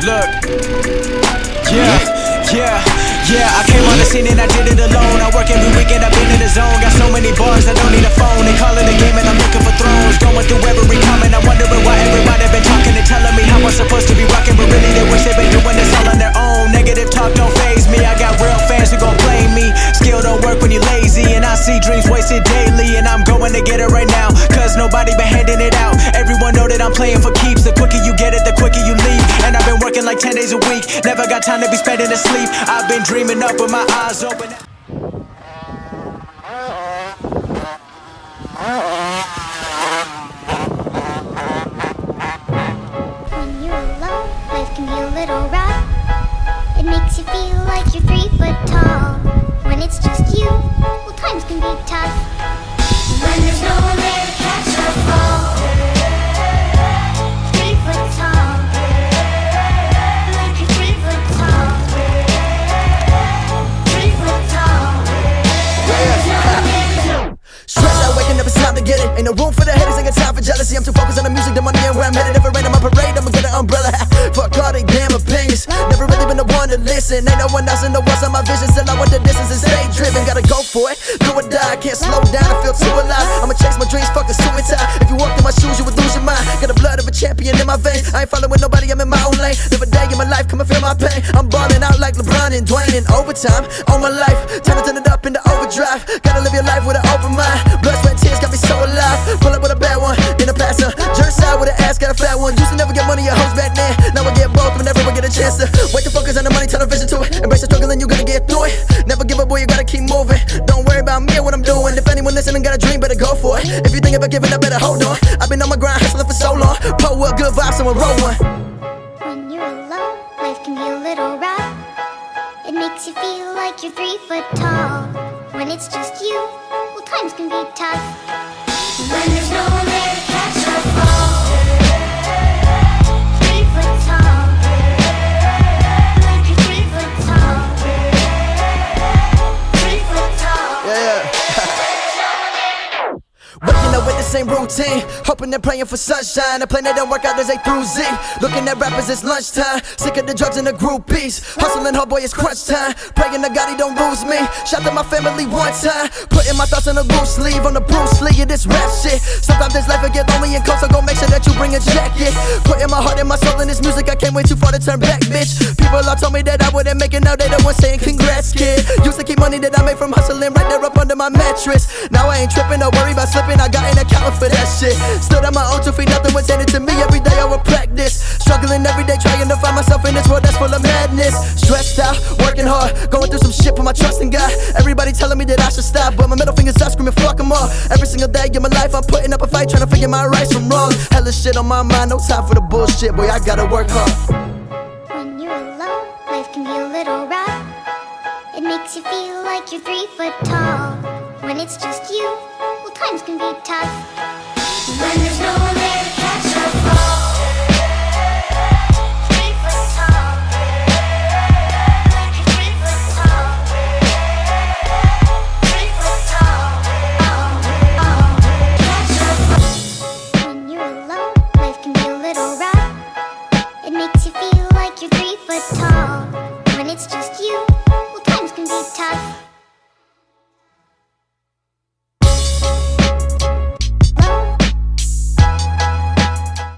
Look, yeah, I came on the scene and I did it alone. I work every weekend, I've been in the zone. Got so many bars, I don't need a phone. They call it a game and I'm looking for thrones. Going through every comment, I'm wondering why everybody been talking and telling me how I'm supposed to be rocking, but really they wish they been doing this all on their own. Negative talk don't faze me, I got real fans who gon' blame me. Skill don't work when you're lazy, and I see dreams wasted daily. And I'm going to get it right now, cause nobody been handing it out. Everyone know that I'm playing for keeps. The quicker you get it, the quicker you leave. And I've been working like 10 days a week, never got time to be spending asleep. I've been dreaming up with my eyes open. When you're alone, life can be a little rough. It makes you feel like you're 3 foot tall. When it's just you, well, times can be tough. When there's no one there to catch or fall. 3 foot tall. Like you're 3 foot tall. 3 foot tall. Stress out, waking up, it's time to get it. Ain't no room for the haters, ain't got time for jealousy. I'm too focused on the music, the money, and where I'm headed. If it rain on my parade, I'ma get an umbrella. Fuck all they damn opinions. Never really been the one to listen. Ain't no one else in the world on my vision. Still I want the distance and stay driven. Gotta go for it, do or die. I can't slow down, I feel too alive. I'ma chase my dreams, fuck the suicide. If you walked in my shoes, you would lose your mind. Got the blood of a champion in my veins. I ain't following nobody, I'm in my own lane. Live a day in my life, come and feel my pain. I'm balling out like LeBron and Dwayne in overtime. On my life, time to turn it up into overdrive. Gotta live your life with an open mind. Blood, sweat, and tears got me so alive. Pull up with a bad one, in a passer. Jerk side with an ass, got a fat one. Used to never get money or hoes back then. Now I get both whenever I get a chance to. Wait to focus on the money, turn a vision to it. Embrace the struggle and you gonna get through it. Never give up, boy, you gotta keep moving. Don't worry about me or what I'm doing. If anyone listening got a dream, better go for it. If you think about giving up, better hold on. I've been on my grind, hustling for so long. Pull up, good vibes, someone roll one. When you're alone, life can be a little rough. It makes you feel like you're 3 foot tall. When it's just you, well, times can be tough. When there's no one there to catch or fall. 3 foot tall. Like you're 3 foot tall. 3 foot tall. Yeah. Waking up with the same routine, hoping and praying for sunshine. The plan that don't work out as A through Z. Looking at rappers, it's lunchtime. Sick of the drugs and the groupies. Hustling hard, boy, it's crunch time. Praying to God he don't lose me. Shout to my family one time. Putting my thoughts on a loose sleeve. On the Bruce Lee of this rap shit. Sometimes this life will get lonely and cold, so go make sure that you bring a jacket. Putting my heart and my soul in this music, I can't wait too far to turn back, bitch. People all told me that I wouldn't make it, now they the ones saying congrats, kid. Used to keep money that I made from hustling right there up under my mattress. Now I ain't tripping, no worry about slipping, I got an account for that shit. Stood on my own 2 feet, nothing was handed to me. Every day I would practice, struggling every day, trying to find myself in this world that's full of madness. Stressed out, working hard, going through some shit, put my trust in God. Everybody telling me that I should stop, but my middle finger's up, screaming fuck them all. Every single day in my life I'm putting up a fight, trying to figure my rights from wrong. Hella shit on my mind, no time for the bullshit, boy, I gotta work hard. When you're alone, life can be a little rough. It makes you feel like you're 3 foot tall. When it's just you, well, times can be tough. When there's no one there to